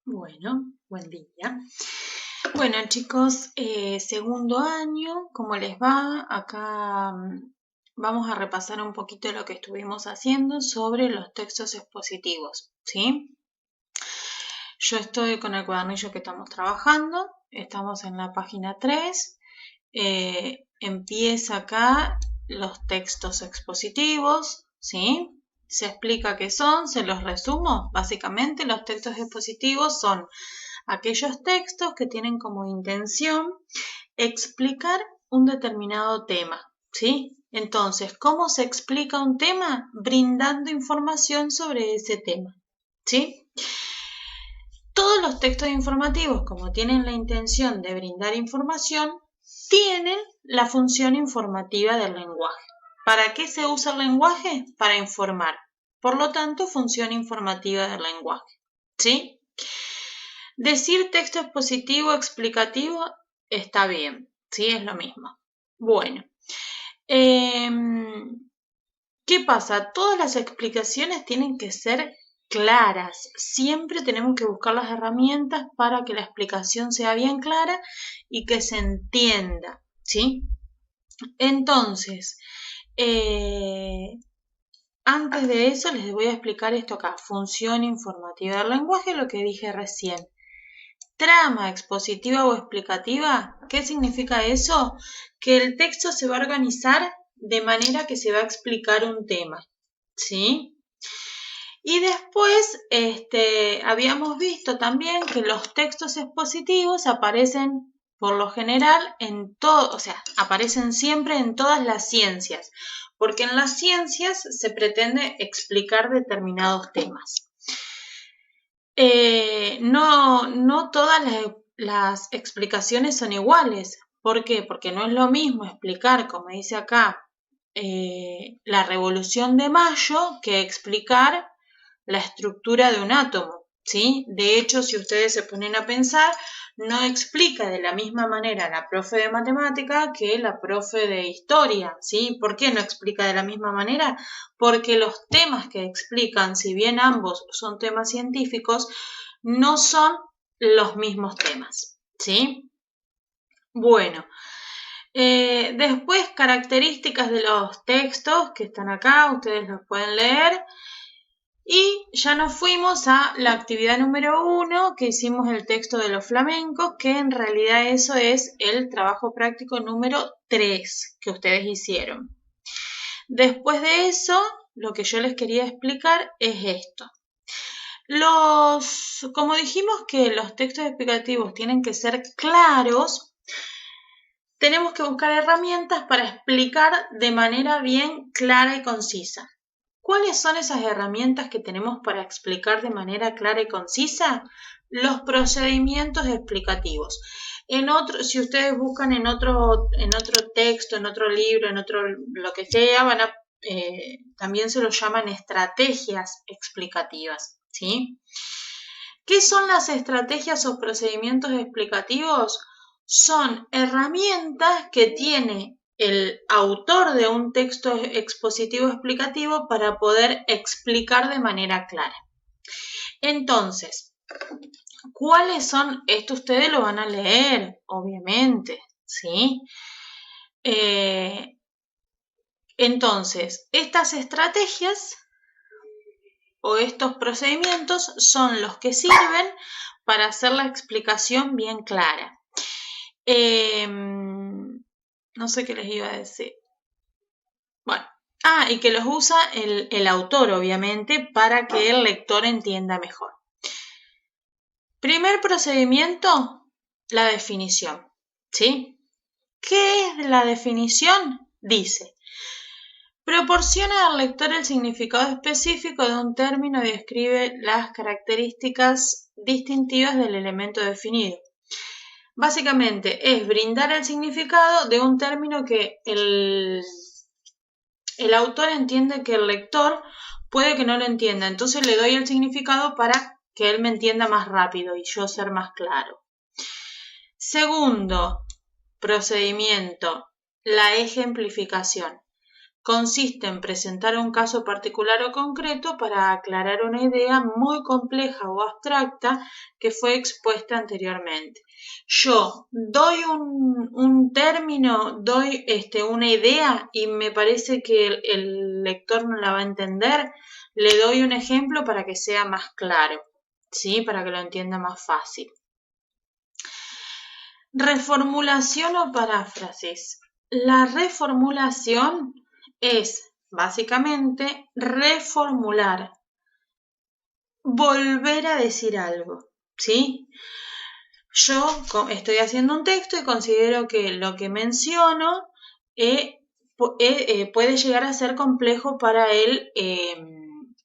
Bueno, buen día. Bueno, chicos, segundo año, ¿cómo les va? Acá vamos a repasar un poquito lo que estuvimos haciendo sobre los textos expositivos, ¿sí? Yo estoy con el cuadernillo que estamos trabajando, estamos en la página 3, empieza acá los textos expositivos, ¿sí? Se explica qué son, se los resumo. Básicamente los textos expositivos son aquellos textos que tienen como intención explicar un determinado tema, ¿sí? Entonces, ¿cómo se explica un tema? Brindando información sobre ese tema, ¿sí? Todos los textos informativos, como tienen la intención de brindar información, tienen la función informativa del lenguaje. ¿Para qué se usa el lenguaje? Para informar. Por lo tanto, función informativa del lenguaje, ¿sí? Decir texto expositivo explicativo está bien, ¿sí? Es lo mismo. Bueno, ¿qué pasa? Todas las explicaciones tienen que ser claras. Siempre tenemos que buscar las herramientas para que la explicación sea bien clara y que se entienda, ¿sí? Entonces, antes de eso les voy a explicar esto acá. Función informativa del lenguaje, lo que dije recién. Trama expositiva o explicativa, ¿qué significa eso? Que el texto se va a organizar de manera que se va a explicar un tema, ¿sí? Y después habíamos visto también que los textos expositivos aparecen por lo general en todo, o sea, aparecen siempre en todas las ciencias, porque en las ciencias se pretende explicar determinados temas. No todas las explicaciones son iguales. ¿Por qué? Porque no es lo mismo explicar, como dice acá, la Revolución de Mayo que explicar la estructura de un átomo, ¿sí? De hecho, si ustedes se ponen a pensar, no explica de la misma manera la profe de matemática que la profe de historia, ¿sí? ¿Por qué no explica de la misma manera? Porque los temas que explican, si bien ambos son temas científicos, no son los mismos temas, ¿sí? Bueno, después características de los textos que están acá, ustedes los pueden leer. Y ya nos fuimos a la actividad número 1, que hicimos el texto de los flamencos, que en realidad eso es el trabajo práctico número 3 que ustedes hicieron. Después de eso, lo que yo les quería explicar es esto. Como dijimos que los textos explicativos tienen que ser claros, tenemos que buscar herramientas para explicar de manera bien clara y concisa. ¿Cuáles son esas herramientas que tenemos para explicar de manera clara y concisa? Los procedimientos explicativos. Si ustedes buscan en otro texto, en otro libro, en otro lo que sea, también se los llaman estrategias explicativas, ¿sí? ¿Qué son las estrategias o procedimientos explicativos? Son herramientas que tiene el autor de un texto expositivo explicativo para poder explicar de manera clara. Entonces, ¿cuáles son? Esto ustedes lo van a leer, obviamente, ¿sí? Entonces, estas estrategias o estos procedimientos son los que sirven para hacer la explicación bien clara. No sé qué les iba a decir. Bueno, y que los usa el autor, obviamente, para que el lector entienda mejor. Primer procedimiento, la definición, ¿sí? ¿Qué es la definición? Dice, proporciona al lector el significado específico de un término y describe las características distintivas del elemento definido. Básicamente es brindar el significado de un término que el autor entiende que el lector puede que no lo entienda. Entonces le doy el significado para que él me entienda más rápido y yo ser más claro. Segundo procedimiento, la ejemplificación. consiste en presentar un caso particular o concreto para aclarar una idea muy compleja o abstracta que fue expuesta anteriormente. Yo doy un término, doy una idea y me parece que el lector no la va a entender, le doy un ejemplo para que sea más claro, ¿sí? Para que lo entienda más fácil. Reformulación o paráfrasis. La reformulación es básicamente reformular, volver a decir algo, ¿sí? Yo estoy haciendo un texto y considero que lo que menciono puede llegar a ser complejo para el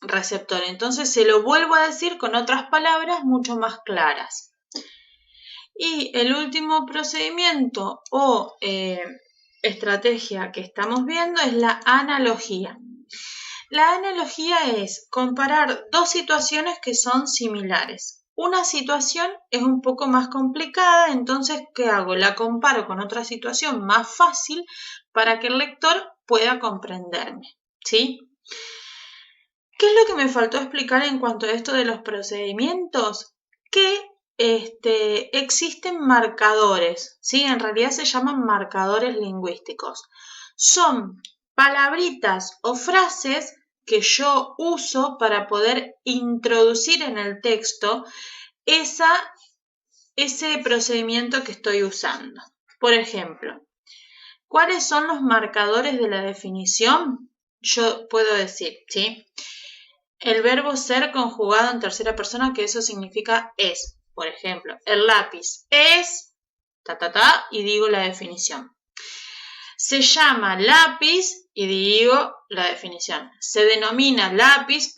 receptor. Entonces se lo vuelvo a decir con otras palabras mucho más claras. Y el último procedimiento o estrategia que estamos viendo es la analogía. La analogía es comparar dos situaciones que son similares. Una situación es un poco más complicada, entonces, ¿qué hago? La comparo con otra situación más fácil para que el lector pueda comprenderme, ¿sí? ¿Qué es lo que me faltó explicar en cuanto a esto de los procedimientos? Que existen marcadores, ¿sí? En realidad se llaman marcadores lingüísticos. Son palabritas o frases que yo uso para poder introducir en el texto ese procedimiento que estoy usando. Por ejemplo, ¿cuáles son los marcadores de la definición? Yo puedo decir, ¿sí? El verbo ser conjugado en tercera persona, que eso significa es. Por ejemplo, el lápiz es, y digo la definición. Se llama lápiz y digo la definición. Se denomina lápiz,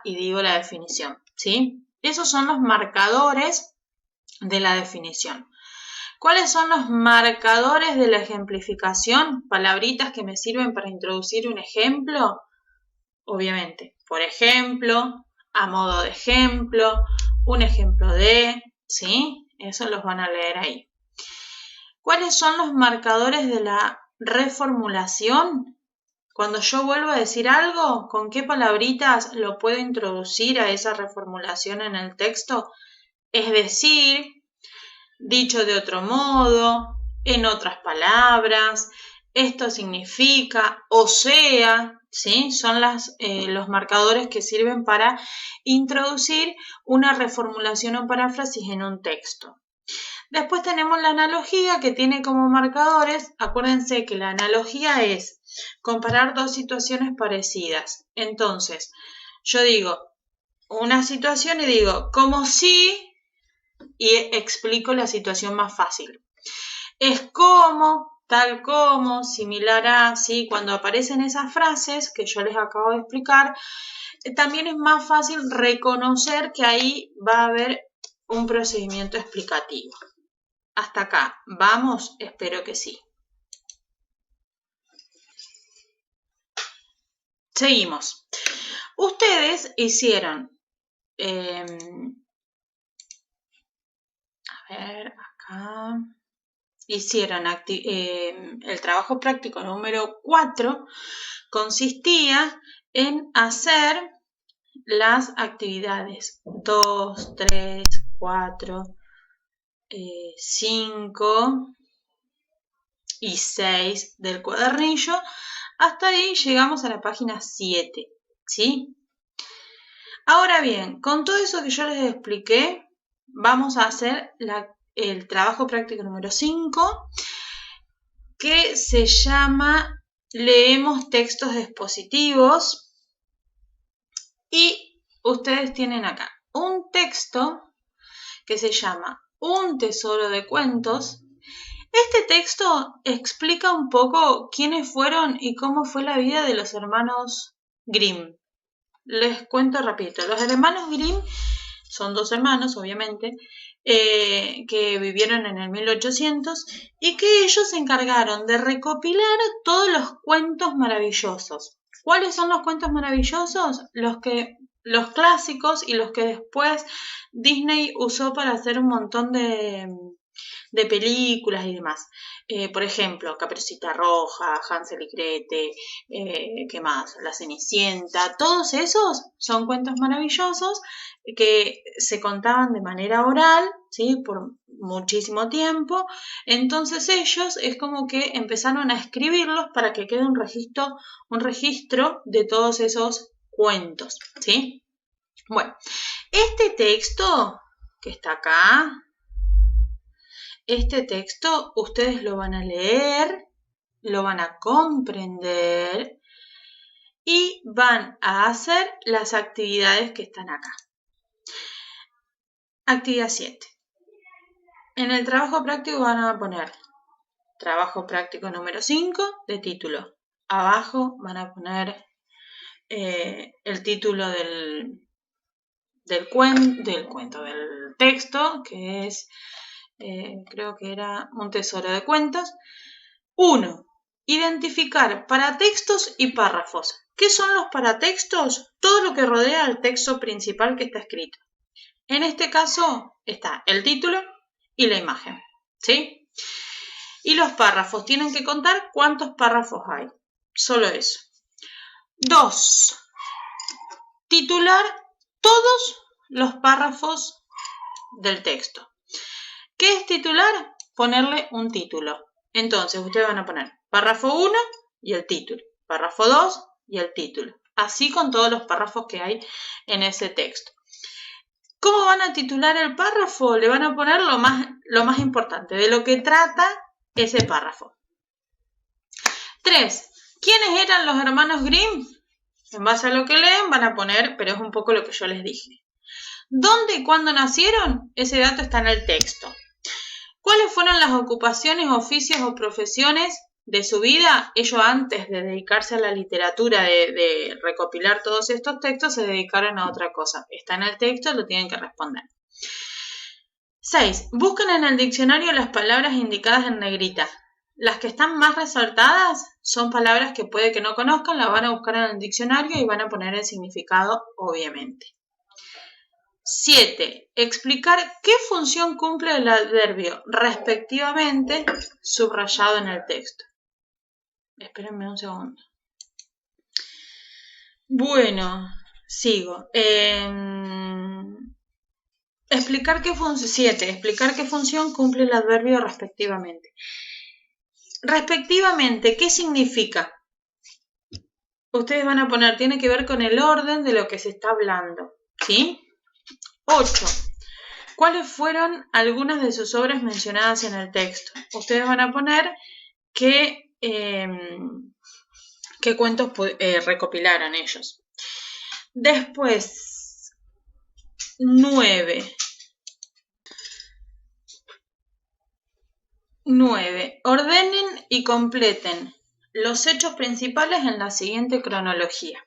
y digo la definición, ¿sí? Esos son los marcadores de la definición. ¿Cuáles son los marcadores de la ejemplificación? Palabritas que me sirven para introducir un ejemplo. Obviamente, por ejemplo, a modo de ejemplo, un ejemplo de, ¿sí? Eso los van a leer ahí. ¿Cuáles son los marcadores de la reformulación? Cuando yo vuelvo a decir algo, ¿con qué palabritas lo puedo introducir a esa reformulación en el texto? Es decir, dicho de otro modo, en otras palabras, esto significa, o sea, ¿sí? Son los marcadores que sirven para introducir una reformulación o paráfrasis en un texto. Después tenemos la analogía que tiene como marcadores, acuérdense que la analogía es comparar dos situaciones parecidas. Entonces, yo digo una situación y digo, como si, y explico la situación más fácil. Es como, tal como, similar a, ¿sí? Cuando aparecen esas frases que yo les acabo de explicar, también es más fácil reconocer que ahí va a haber un procedimiento explicativo. Hasta acá, ¿vamos? Espero que sí. Seguimos. Ustedes hicieron, hicieron el trabajo práctico número 4, consistía en hacer las actividades 2, 3, 4, 5 y 6 del cuadernillo. Hasta ahí llegamos a la página 7, ¿sí? Ahora bien, con todo eso que yo les expliqué, vamos a hacer el trabajo práctico número 5, que se llama Leemos textos expositivos. Y ustedes tienen acá un texto que se llama Un tesoro de cuentos. Este texto explica un poco quiénes fueron y cómo fue la vida de los hermanos Grimm. Les cuento rapidito. Los hermanos Grimm son dos hermanos, obviamente, que vivieron en el 1800 y que ellos se encargaron de recopilar todos los cuentos maravillosos. ¿Cuáles son los cuentos maravillosos? Los clásicos y los que después Disney usó para hacer un montón de de películas y demás. Por ejemplo, Caperucita Roja, Hansel y Gretel, ¿qué más? La Cenicienta, todos esos son cuentos maravillosos que se contaban de manera oral, ¿sí? Por muchísimo tiempo. Entonces ellos es como que empezaron a escribirlos para que quede un registro de todos esos cuentos, ¿sí? Bueno, este texto que está acá, este texto ustedes lo van a leer, lo van a comprender y van a hacer las actividades que están acá. Actividad 7. En el trabajo práctico van a poner trabajo práctico número 5 de título. Abajo van a poner el título del texto, que es, creo que era Un tesoro de cuentos. 1. Identificar paratextos y párrafos. ¿Qué son los paratextos? Todo lo que rodea al texto principal que está escrito. En este caso está el título y la imagen, ¿sí? Y los párrafos, tienen que contar cuántos párrafos hay. Solo eso. 2. Titular todos los párrafos del texto. ¿Qué es titular? Ponerle un título. Entonces, ustedes van a poner párrafo 1 y el título. Párrafo 2 y el título. Así con todos los párrafos que hay en ese texto. ¿Cómo van a titular el párrafo? Le van a poner lo más importante, de lo que trata ese párrafo. 3. ¿Quiénes eran los hermanos Grimm? En base a lo que leen van a poner, pero es un poco lo que yo les dije. ¿Dónde y cuándo nacieron? Ese dato está en el texto. ¿Cuáles fueron las ocupaciones, oficios o profesiones de su vida? Ellos antes de dedicarse a la literatura, de recopilar todos estos textos, se dedicaron a otra cosa. Está en el texto, lo tienen que responder. 6. Busquen en el diccionario las palabras indicadas en negrita. Las que están más resaltadas son palabras que puede que no conozcan, las van a buscar en el diccionario y van a poner el significado, obviamente. 7. Explicar qué función cumple el adverbio respectivamente subrayado en el texto. Espérenme un segundo. Bueno, sigo. 7. Explicar qué función cumple el adverbio respectivamente. Respectivamente, ¿qué significa? Ustedes van a poner, tiene que ver con el orden de lo que se está hablando, ¿sí? 8. ¿Cuáles fueron algunas de sus obras mencionadas en el texto? Ustedes van a poner qué cuentos recopilaron ellos. Después, 9. Ordenen y completen los hechos principales en la siguiente cronología.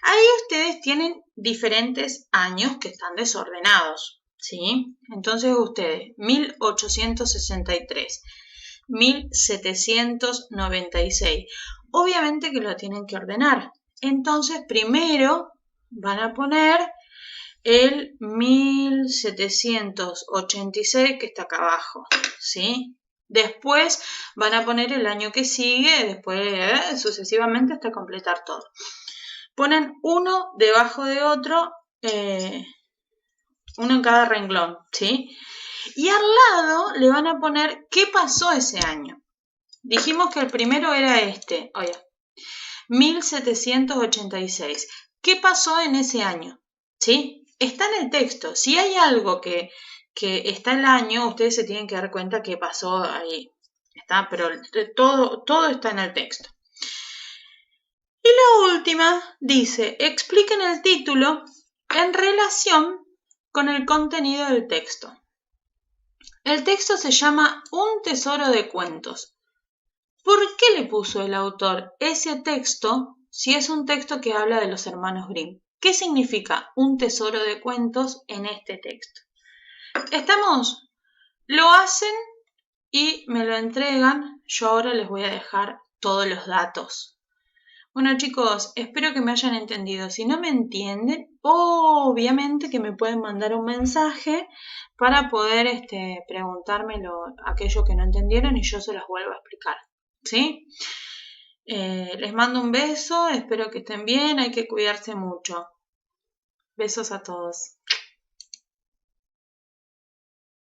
Ahí ustedes tienen diferentes años que están desordenados, ¿sí? Entonces ustedes, 1863, 1796, obviamente que lo tienen que ordenar. Entonces primero van a poner el 1786 que está acá abajo, ¿sí? Después van a poner el año que sigue, después sucesivamente hasta completar todo. Ponen uno debajo de otro, uno en cada renglón, ¿sí? Y al lado le van a poner qué pasó ese año. Dijimos que el primero era este, 1786. ¿Qué pasó en ese año? ¿Sí? Está en el texto. Si hay algo que está en el año, ustedes se tienen que dar cuenta qué pasó ahí. Está, pero todo está en el texto. Y la última dice, expliquen el título en relación con el contenido del texto. El texto se llama Un tesoro de cuentos. ¿Por qué le puso el autor ese texto si es un texto que habla de los hermanos Grimm? ¿Qué significa un tesoro de cuentos en este texto? ¿Estamos? Lo hacen y me lo entregan. Yo ahora les voy a dejar todos los datos. Bueno chicos, espero que me hayan entendido. Si no me entienden, obviamente que me pueden mandar un mensaje para poder preguntármelo aquello que no entendieron y yo se los vuelvo a explicar. ¿Sí? Les mando un beso, espero que estén bien, hay que cuidarse mucho. Besos a todos.